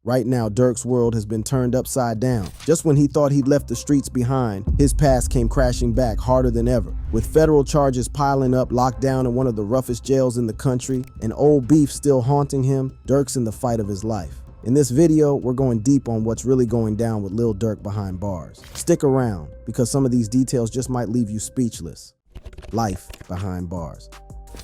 Right now, Durk's world has been turned upside down. Just when he thought he'd left the streets behind, his past came crashing back harder than ever. With federal charges piling up, locked down in one of the roughest jails in the country, and old beef still haunting him, Durk's in the fight of his life. In this video, we're going deep on what's really going down with Lil Durk behind bars. Stick around, because some of these details just might leave you speechless. Life behind bars.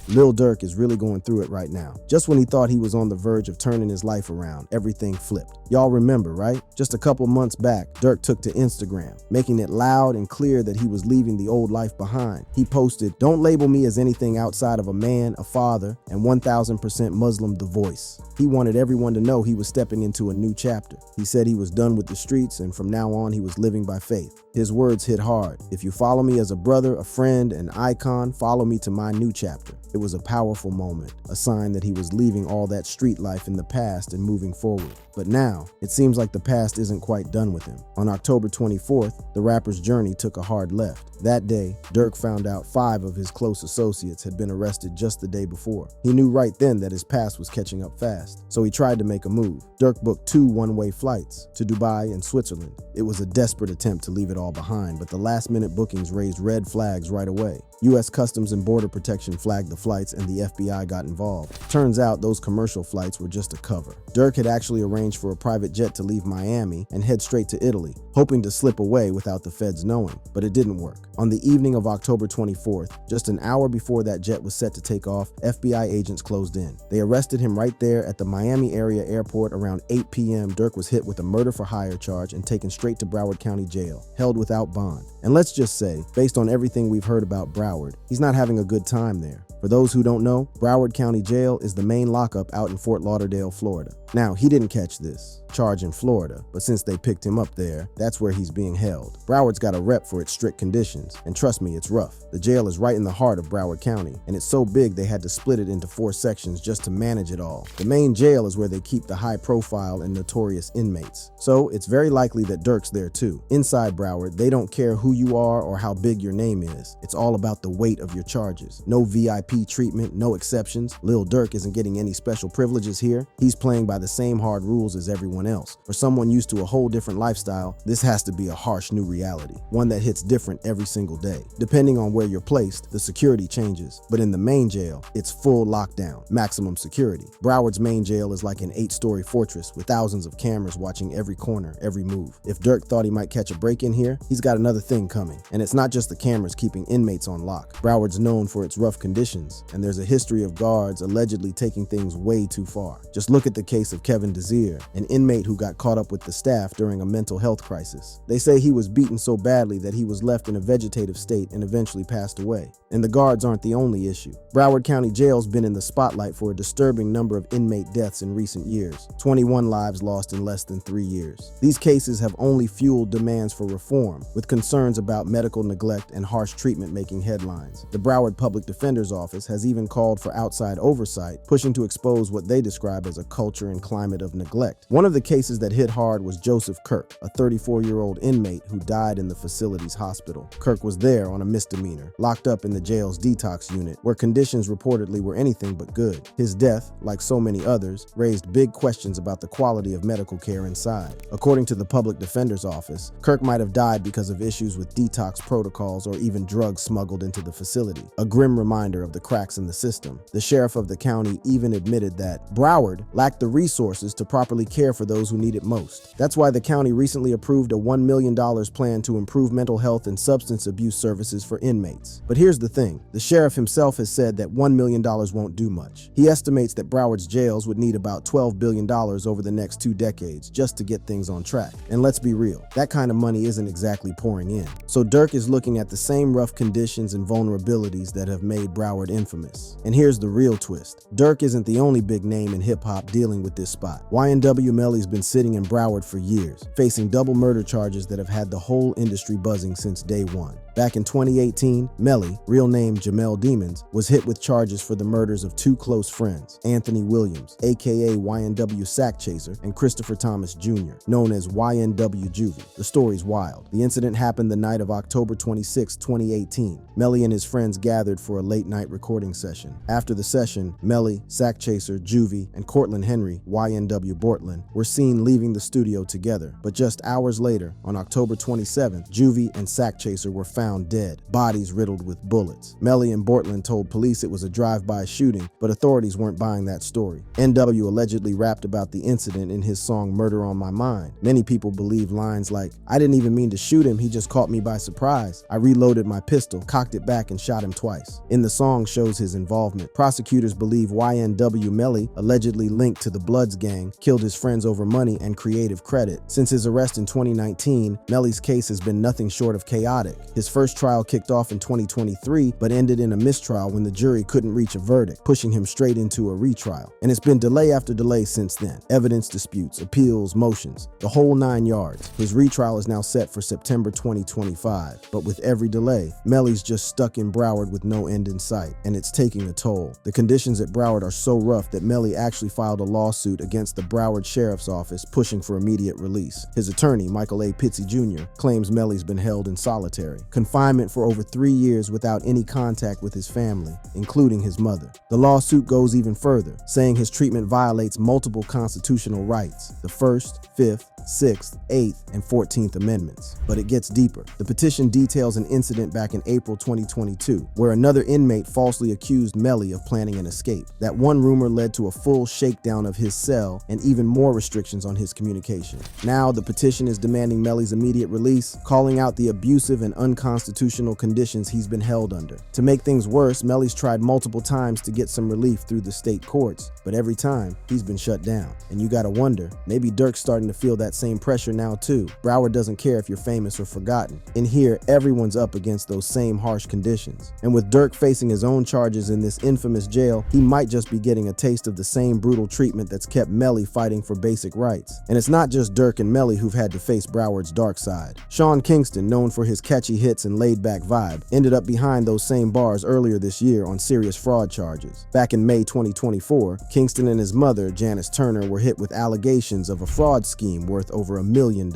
Lil Durk is really going through it right now. Just when he thought he was on the verge of turning his life around, everything flipped. Y'all remember, right? Just a couple months back, Durk took to Instagram, making it loud and clear that he was leaving the old life behind. He posted, "Don't label me as anything outside of a man, a father, and 1000% Muslim, The Voice." He wanted everyone to know he was stepping into a new chapter. He said he was done with the streets, and from now on, he was living by faith. His words hit hard. "If you follow me as a brother, a friend, an icon, follow me to my new chapter." It was a powerful moment, a sign that he was leaving all that street life in the past and moving forward. But now, it seems like the past isn't quite done with him. On October 24th, the rapper's journey took a hard left. That day, Durk found out 5 of his close associates had been arrested just the day before. He knew right then that his past was catching up fast, so he tried to make a move. Durk booked 2 one-way flights to Dubai and Switzerland. It was a desperate attempt to leave it all behind, but the last-minute bookings raised red flags right away. U.S. Customs and Border Protection flagged the flights and the FBI got involved. Turns out those commercial flights were just a cover. Durk had actually arranged for a private jet to leave Miami and head straight to Italy, hoping to slip away without the feds knowing, but it didn't work. On the evening of October 24th, just an hour before that jet was set to take off, FBI agents closed in. They arrested him right there at the Miami area airport around 8 p.m. Durk was hit with a murder for hire charge and taken straight to Broward County Jail, held without bond. And let's just say, based on everything we've heard about Broward, he's not having a good time there. For those who don't know, Broward County Jail is the main lockup out in Fort Lauderdale, Florida. Now, he didn't catch this charge in Florida, but since they picked him up there, that's where he's being held. Broward's got a rep for its strict conditions, and trust me, it's rough. The jail is right in the heart of Broward County, and it's so big they had to split it into 4 sections just to manage it all. The main jail is where they keep the high-profile and notorious inmates, so it's very likely that Durk's there too. Inside Broward, they don't care who you are or how big your name is. It's all about the weight of your charges. No VIP treatment, no exceptions. Lil Durk isn't getting any special privileges here. He's playing by the same hard rules as everyone else. For someone used to a whole different lifestyle, this has to be a harsh new reality, one that hits different every single day. Depending on where you're placed, the security changes, but in the main jail, it's full lockdown, maximum security. Broward's main jail is like an 8-story fortress with thousands of cameras watching every corner, every move. If Durk thought he might catch a break in here, he's got another thing coming. And it's not just the cameras keeping inmates on lock. Broward's known for its rough conditions, and there's a history of guards allegedly taking things way too far. Just look at the case of Kevin Desir, an inmate who got caught up with the staff during a mental health crisis. They say he was beaten so badly that he was left in a vegetative state and eventually passed away. And the guards aren't the only issue. Broward County Jail's been in the spotlight for a disturbing number of inmate deaths in recent years. 21 lives lost in less than 3 years. These cases have only fueled demands for reform, with concerns about medical neglect and harsh treatment making headlines. The Broward Public Defender's Office has even called for outside oversight, pushing to expose what they describe as a culture and climate of neglect. One of the cases that hit hard was Joseph Kirk, a 34-year-old inmate who died in the facility's hospital. Kirk was there on a misdemeanor, locked up in the jail's detox unit, where conditions reportedly were anything but good. His death, like so many others, raised big questions about the quality of medical care inside. According to the Public Defender's Office, Kirk might have died because of issues with detox protocols or even drugs smuggled into the facility, a grim reminder of the cracks in the system. The sheriff of the county even admitted that Broward lacked the resources to properly care for those who need it most. That's why the county recently approved a $1 million plan to improve mental health and substance abuse services for inmates. But here's the thing, the sheriff himself has said that $1 million won't do much. He estimates that Broward's jails would need about $12 billion over the next 2 decades just to get things on track. And let's be real, that kind of money isn't exactly pouring in. So Durk is looking at the same rough conditions and vulnerabilities that have made Broward infamous. And here's the real twist. Durk isn't the only big name in hip-hop dealing with this spot. YNW Melly's been sitting in Broward for years, facing double murder charges that have had the whole industry buzzing since day one. Back in 2018, Melly, real name Jamel Demons, was hit with charges for the murders of two close friends, Anthony Williams, aka YNW Sack Chaser, and Christopher Thomas Jr., known as YNW Juvie. The story's wild. The incident happened the night of October 26, 2018. Melly and his friends gathered for a late-night recording session. After the session, Melly, Sack Chaser, Juvie, and Cortland Henry, YNW Bortland, were seen leaving the studio together. But just hours later, on October 27th, Juvie and Sack Chaser were found dead, bodies riddled with bullets. Melly and Bortland told police it was a drive-by shooting, but authorities weren't buying that story. NW allegedly rapped about the incident in his song Murder on My Mind. Many people believe lines like, "I didn't even mean to shoot him, he just caught me by surprise. I reloaded my pistol, cocked it back, and shot him twice." In the song shows his involvement. Prosecutors believe YNW Melly, allegedly linked to the Bloods gang, killed his friends over money and creative credit. Since his arrest in 2019, Melly's case has been nothing short of chaotic. His first trial kicked off in 2023, but ended in a mistrial when the jury couldn't reach a verdict, pushing him straight into a retrial. And it's been delay after delay since then. Evidence disputes, appeals, motions, the whole 9 yards. His retrial is now set for September 2025, but with every delay, Melly's just stuck in Broward with no end in sight, and it's taking a toll. The conditions at Broward are so rough that Melly actually filed a lawsuit against the Broward Sheriff's Office, pushing for immediate release. His attorney, Michael A. Pittsy Jr., claims Melly's been held in solitary confinement for over 3 years without any contact with his family, including his mother. The lawsuit goes even further, saying his treatment violates multiple constitutional rights, the First, Fifth, 6th, 8th, and 14th Amendments. But it gets deeper. The petition details an incident back in April 2022, where another inmate falsely accused Melly of planning an escape. That one rumor led to a full shakedown of his cell and even more restrictions on his communication. Now, the petition is demanding Melly's immediate release, calling out the abusive and unconstitutional conditions he's been held under. To make things worse, Melly's tried multiple times to get some relief through the state courts, but every time, he's been shut down. And you gotta wonder, maybe Durk's starting to feel that same pressure now too. Broward doesn't care if you're famous or forgotten. In here, everyone's up against those same harsh conditions. And with Durk facing his own charges in this infamous jail, he might just be getting a taste of the same brutal treatment that's kept Melly fighting for basic rights. And it's not just Durk and Melly who've had to face Broward's dark side. Sean Kingston, known for his catchy hits and laid-back vibe, ended up behind those same bars earlier this year on serious fraud charges. Back in May 2024, Kingston and his mother, Janice Turner, were hit with allegations of a fraud scheme worth over $1 million.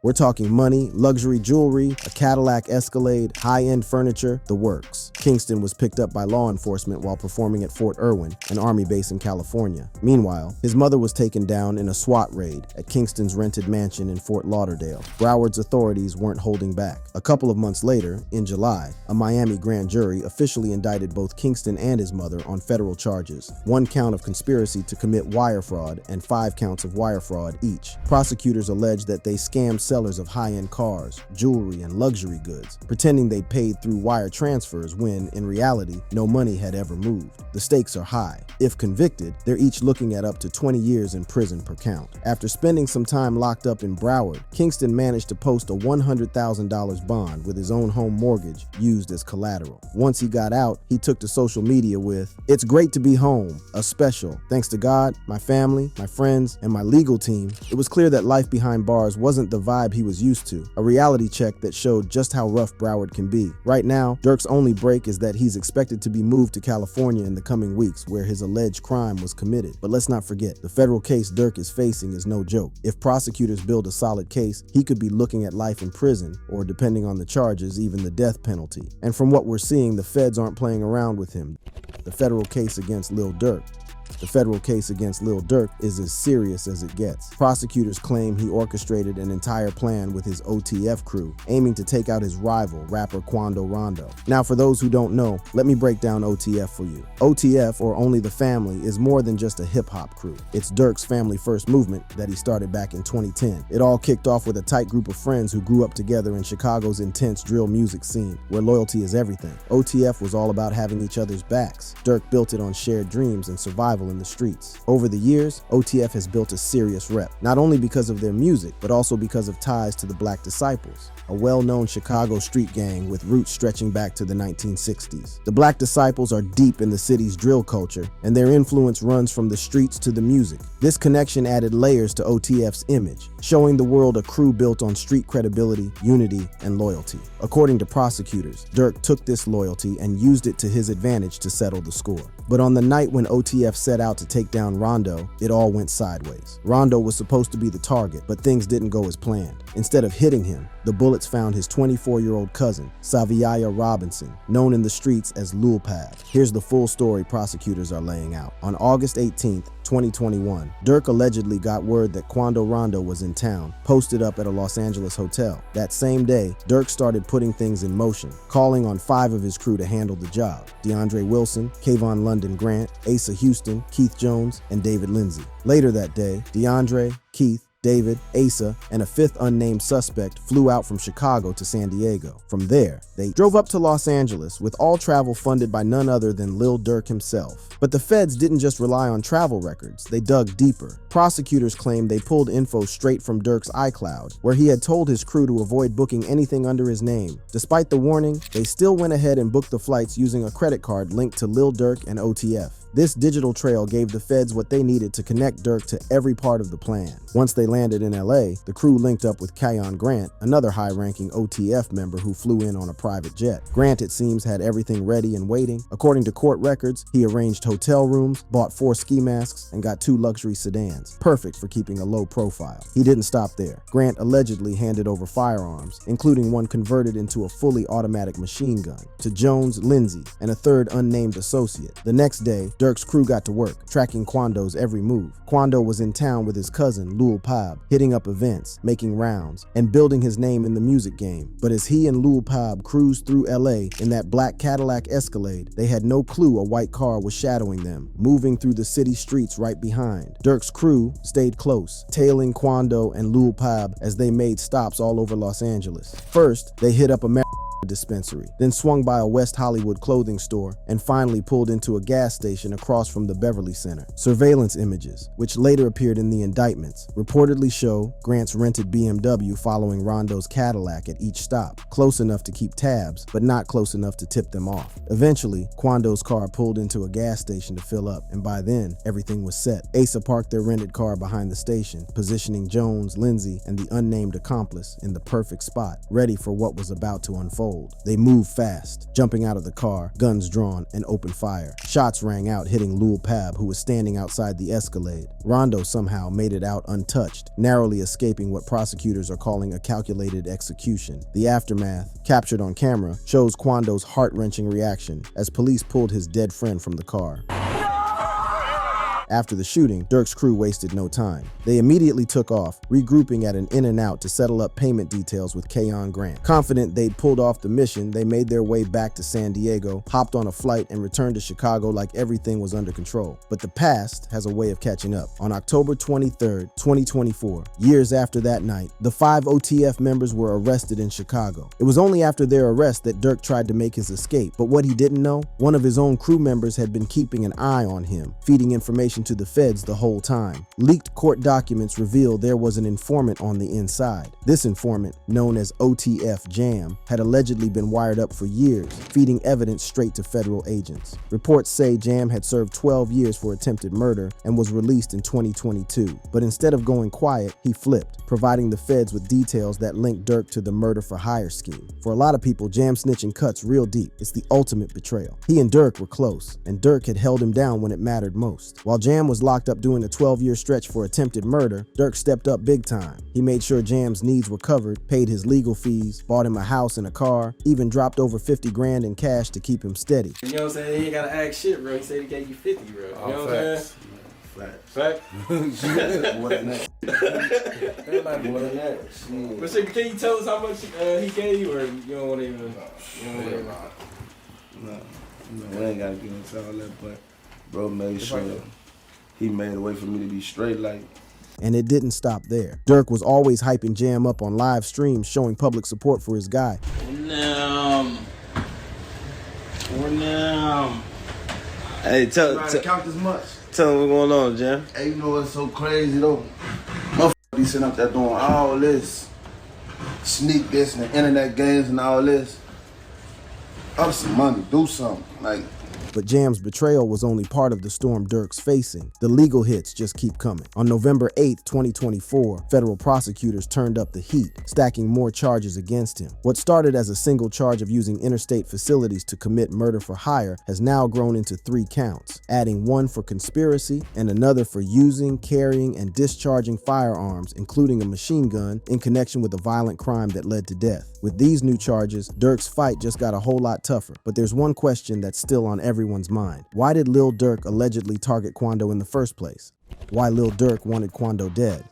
We're talking money, luxury jewelry, a Cadillac Escalade, high-end furniture, the works. Kingston was picked up by law enforcement while performing at Fort Irwin, an Army base in California. Meanwhile, his mother was taken down in a SWAT raid at Kingston's rented mansion in Fort Lauderdale. Broward's authorities weren't holding back. A couple of months later, in July, a Miami grand jury officially indicted both Kingston and his mother on federal charges, 1 count of conspiracy to commit wire fraud and 5 counts of wire fraud each. Prosecutors alleged that they scammed sellers of high-end cars, jewelry, and luxury goods, pretending they paid through wire transfers when, in reality, no money had ever moved. The stakes are high. If convicted, they're each looking at up to 20 years in prison per count. After spending some time locked up in Broward, Kingston managed to post a $100,000 bond with his own home mortgage used as collateral. Once he got out, he took to social media with, "It's great to be home, a special. Thanks to God, my family, my friends, and my legal team." It was clear that life behind bars wasn't the vibe he was used to, a reality check that showed just how rough Broward can be. Right now, Durk's only break is that he's expected to be moved to California in the coming weeks, where his alleged crime was committed. But let's not forget, the federal case Durk is facing is no joke. If prosecutors build a solid case, he could be looking at life in prison, or depending on the charges, even the death penalty. And from what we're seeing, the feds aren't playing around with him. The federal case against Lil Durk is as serious as it gets. Prosecutors claim he orchestrated an entire plan with his OTF crew, aiming to take out his rival, rapper Quando Rondo. Now, for those who don't know, let me break down OTF for you. OTF, or Only the Family, is more than just a hip-hop crew. It's Durk's family first movement that he started back in 2010. It all kicked off with a tight group of friends who grew up together in Chicago's intense drill music scene, where loyalty is everything. OTF was all about having each other's backs. Durk built it on shared dreams and survival survival in the streets. Over the years, OTF has built a serious rep, not only because of their music, but also because of ties to the Black Disciples, a well-known Chicago street gang with roots stretching back to the 1960s. The Black Disciples are deep in the city's drill culture, and their influence runs from the streets to the music. This connection added layers to OTF's image, showing the world a crew built on street credibility, unity, and loyalty. According to prosecutors, Durk took this loyalty and used it to his advantage to settle the score. But on the night when OTF set out to take down Rondo, it all went sideways. Rondo was supposed to be the target, but things didn't go as planned. Instead of hitting him, the bullets found his 24-year-old cousin, Saviaya Robinson, known in the streets as Lil Durk. Here's the full story prosecutors are laying out. On August 18th, 2021, Durk allegedly got word that Quando Rondo was in town, posted up at a Los Angeles hotel. That same day, Durk started putting things in motion, calling on 5 of his crew to handle the job: DeAndre Wilson, Kayvon London Grant, Asa Houston, Keith Jones, and David Lindsay. Later that day, DeAndre, Keith, David, Asa, and a 5th unnamed suspect flew out from Chicago to San Diego. From there, they drove up to Los Angeles, with all travel funded by none other than Lil Durk himself. But the feds didn't just rely on travel records, they dug deeper. Prosecutors claim they pulled info straight from Durk's iCloud, where he had told his crew to avoid booking anything under his name. Despite the warning, they still went ahead and booked the flights using a credit card linked to Lil Durk and OTF. This digital trail gave the feds what they needed to connect Durk to every part of the plan. Once they landed in LA, the crew linked up with Kayvon Grant, another high-ranking OTF member who flew in on a private jet. Grant, it seems, had everything ready and waiting. According to court records, he arranged hotel rooms, bought 4 ski masks, and got 2 luxury sedans, perfect for keeping a low profile. He didn't stop there. Grant allegedly handed over firearms, including one converted into a fully automatic machine gun, to Jones, Lindsay, and a 3rd unnamed associate. The next day, Durk's crew got to work, tracking Quando's every move. Quando was in town with his cousin, Lil Durk, hitting up events, making rounds, and building his name in the music game. But as he and Lil Durk cruised through LA in that black Cadillac Escalade, they had no clue a white car was shadowing them, moving through the city streets right behind. Durk's crew stayed close, tailing Quando and Lil Durk as they made stops all over Los Angeles. First, they hit up a dispensary, then swung by a West Hollywood clothing store, and finally pulled into a gas station across from the Beverly Center. Surveillance images, which later appeared in the indictments, reportedly show Grant's rented BMW following Rondo's Cadillac at each stop, close enough to keep tabs, but not close enough to tip them off. Eventually, Quando's car pulled into a gas station to fill up, and by then, everything was set. Asa parked their rented car behind the station, positioning Jones, Lindsay, and the unnamed accomplice in the perfect spot, ready for what was about to unfold. They moved fast, jumping out of the car, guns drawn, and opened fire. Shots rang out, hitting Lil Durk, who was standing outside the Escalade. Rondo somehow made it out untouched, narrowly escaping what prosecutors are calling a calculated execution. The aftermath, captured on camera, shows Quando's heart-wrenching reaction as police pulled his dead friend from the car. After the shooting, Durk's crew wasted no time. They immediately took off, regrouping at an In-N-Out to settle up payment details with Kayvon Grant. Confident they'd pulled off the mission, they made their way back to San Diego, hopped on a flight, and returned to Chicago like everything was under control. But the past has a way of catching up. On October 23rd, 2024, years after that night, the 5 OTF members were arrested in Chicago. It was only after their arrest that Durk tried to make his escape, but what he didn't know, one of his own crew members had been keeping an eye on him, feeding information to the feds the whole time. Leaked court documents revealed there was an informant on the inside. This informant, known as OTF Jam, had allegedly been wired up for years, feeding evidence straight to federal agents. Reports say Jam had served 12 years for attempted murder and was released in 2022. But instead of going quiet, he flipped, providing the feds with details that linked Durk to the murder for hire scheme. For a lot of people, Jam snitching cuts real deep. It's the ultimate betrayal. He and Durk were close, and Durk had held him down when it mattered most. While Jam was locked up doing a 12-year stretch for attempted murder, Durk stepped up big time. He made sure Jam's needs were covered, paid his legal fees, bought him a house and a car, even dropped over 50 grand in cash to keep him steady. You know what I'm saying? He ain't gotta ask shit, bro. He said he gave you 50, bro. You know what I'm saying? Fact. More than that. More than that. But shit, can you tell us how much he gave you, or you don't want to even? No, we ain't gotta get into all that, but bro made sure he made a way for me to be straight, like. And it didn't stop there. Durk was always hyping Jam up on live streams, showing public support for his guy. Hey, tell count this much. Tell them what's going on, Jam. Hey, you know what's so crazy though? Motherfuckers be sitting up there doing all this, sneak this and the internet games and all this. Up some money, do something. Like, But Jam's betrayal was only part of the storm Durk's facing. The legal hits just keep coming. On November 8, 2024, federal prosecutors turned up the heat, stacking more charges against him. What started as a single charge of using interstate facilities to commit murder for hire has now grown into 3 counts, adding one for conspiracy and another for using, carrying, and discharging firearms, including a machine gun, in connection with a violent crime that led to death. With these new charges, Durk's fight just got a whole lot tougher. But there's one question that's still on everyone's mind. Why did Lil Durk allegedly target Quando in the first place? Why Lil Durk wanted Quando dead?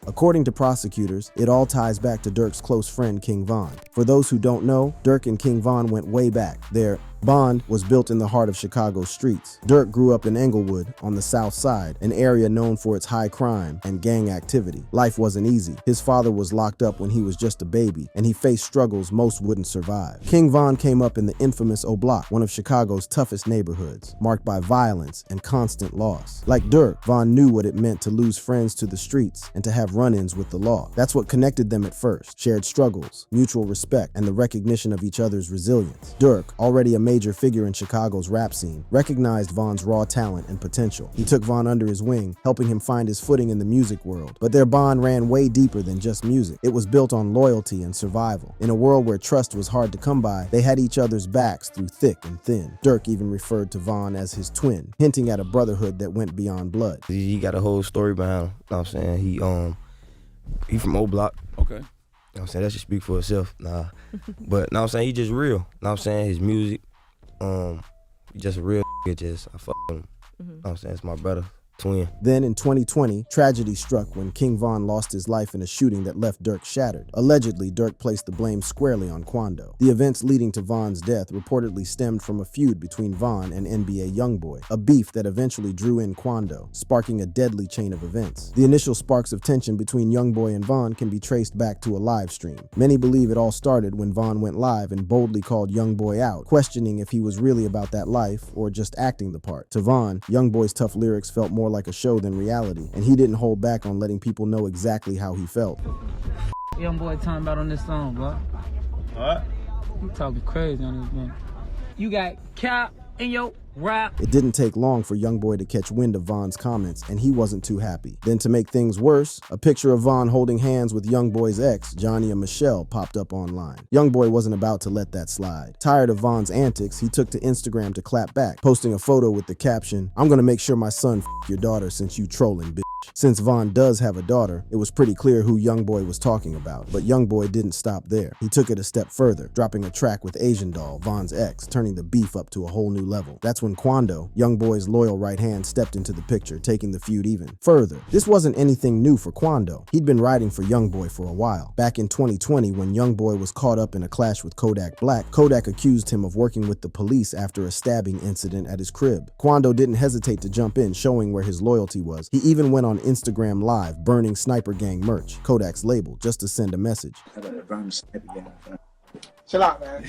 According to prosecutors, it all ties back to Durk's close friend King Von. For those who don't know, Durk and King Von went way back. Their bond was built in the heart of Chicago's streets. Durk grew up in Englewood on the south side, an area known for its high crime and gang activity. Life wasn't easy. His father was locked up when he was just a baby, and he faced struggles most wouldn't survive. King Von came up in the infamous O Block, one of Chicago's toughest neighborhoods, marked by violence and constant loss. Like Durk, Von knew what it meant to lose friends to the streets and to have run-ins with the law. That's what connected them at first: shared struggles, mutual respect, and the recognition of each other's resilience. Durk, already a major figure in Chicago's rap scene, recognized Von's raw talent and potential. He took Von under his wing, helping him find his footing in the music world. But their bond ran way deeper than just music. It was built on loyalty and survival. In a world where trust was hard to come by, they had each other's backs through thick and thin. Durk even referred to Von as his twin, hinting at a brotherhood that went beyond blood. He got a whole story behind him. You know what I'm saying? He from O Block. Okay. You know what I'm saying? That should speak for itself. Nah. But you know what I'm saying? He just real. You know what I'm saying? His music, he just a real just I fuck with him. You know what I'm saying? It's my brother. Twin. Then in 2020, tragedy struck when King Von lost his life in a shooting that left Durk shattered. Allegedly, Durk placed the blame squarely on Quando. The events leading to Von's death reportedly stemmed from a feud between Von and NBA Youngboy, a beef that eventually drew in Quando, sparking a deadly chain of events. The initial sparks of tension between Youngboy and Von can be traced back to a live stream. Many believe it all started when Von went live and boldly called Youngboy out, questioning if he was really about that life or just acting the part. To Von, Youngboy's tough lyrics felt more like a show than reality, and he didn't hold back on letting people know exactly how he felt. Young boy talking about on this song, bro. What? You talking crazy on this man. You got cap in your rap. It didn't take long for Youngboy to catch wind of Von's comments, and he wasn't too happy. Then to make things worse, a picture of Von holding hands with Youngboy's ex, Johnny and Michelle, popped up online. Youngboy wasn't about to let that slide. Tired of Von's antics, he took to Instagram to clap back, posting a photo with the caption, "I'm gonna make sure my son f your daughter since you trolling, bitch." Since Von does have a daughter, it was pretty clear who Youngboy was talking about. But Youngboy didn't stop there. He took it a step further, dropping a track with Asian Doll, Von's ex, turning the beef up to a whole new level. That's when Quando, Youngboy's loyal right hand, stepped into the picture, taking the feud even further. This wasn't anything new for Quando. He'd been riding for Youngboy for a while. Back in 2020, when Youngboy was caught up in a clash with Kodak Black, Kodak accused him of working with the police after a stabbing incident at his crib. Quando didn't hesitate to jump in, showing where his loyalty was. He even went on Instagram Live, burning Sniper Gang merch, Kodak's label, just to send a message. Chill out, man.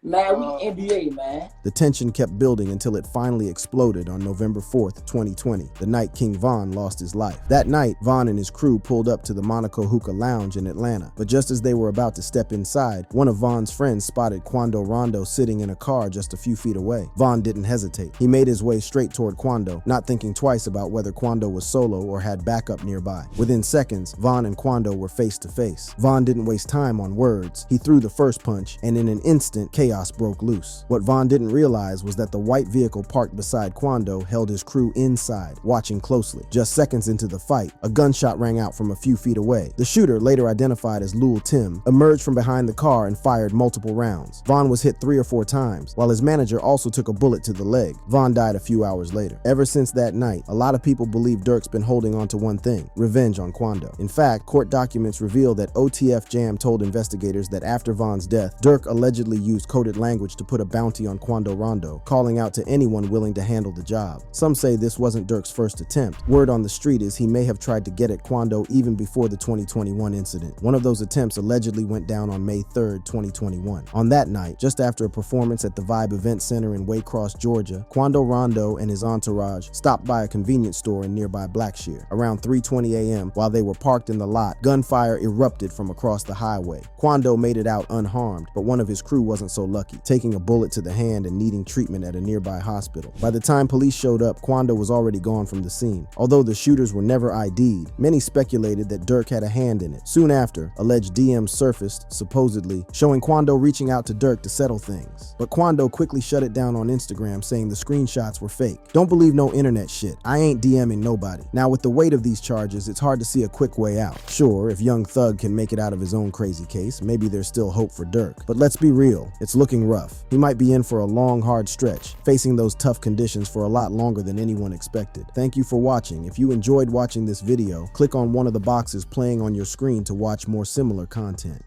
Man, we NBA, man. The tension kept building until it finally exploded on November 4th, 2020, the night King Von lost his life. That night, Von and his crew pulled up to the Monaco Hookah Lounge in Atlanta. But just as they were about to step inside, one of Von's friends spotted Quando Rondo sitting in a car just a few feet away. Von didn't hesitate. He made his way straight toward Quando, not thinking twice about whether Quando was solo or had backup nearby. Within seconds, Von and Quando were face to face. Von didn't waste time on words. He threw the first punch, and in an instant, chaos broke loose. What Von didn't realize was that the white vehicle parked beside Quando held his crew inside, watching closely. Just seconds into the fight, a gunshot rang out from a few feet away. The shooter, later identified as Lil Tim, emerged from behind the car and fired multiple rounds. Von was hit 3 or 4 times, while his manager also took a bullet to the leg. Von died a few hours later. Ever since that night, a lot of people believe Durk's been holding on to one thing: revenge on Quando. In fact, court documents reveal that OTF Jam told investigators that after Von's death, Durk allegedly used Kodak color-coded language to put a bounty on Quando Rondo, calling out to anyone willing to handle the job. Some say this wasn't Durk's first attempt. Word on the street is he may have tried to get at Quando even before the 2021 incident. One of those attempts allegedly went down on May 3rd, 2021. On that night, just after a performance at the Vibe Event Center in Waycross, Georgia, Quando Rondo and his entourage stopped by a convenience store in nearby Blackshear. Around 3:20 a.m., while they were parked in the lot, gunfire erupted from across the highway. Quando made it out unharmed, but one of his crew wasn't so lucky, taking a bullet to the hand and needing treatment at a nearby hospital. By the time police showed up, Quando was already gone from the scene. Although the shooters were never ID'd, many speculated that Durk had a hand in it. Soon after, alleged DMs surfaced, supposedly, showing Quando reaching out to Durk to settle things. But Quando quickly shut it down on Instagram, saying the screenshots were fake. Don't believe no internet shit. I ain't DMing nobody. Now with the weight of these charges, it's hard to see a quick way out. Sure, if Young Thug can make it out of his own crazy case, maybe there's still hope for Durk. But let's be real, it's looking rough. He might be in for a long, hard stretch, facing those tough conditions for a lot longer than anyone expected. Thank you for watching. If you enjoyed watching this video, click on one of the boxes playing on your screen to watch more similar content.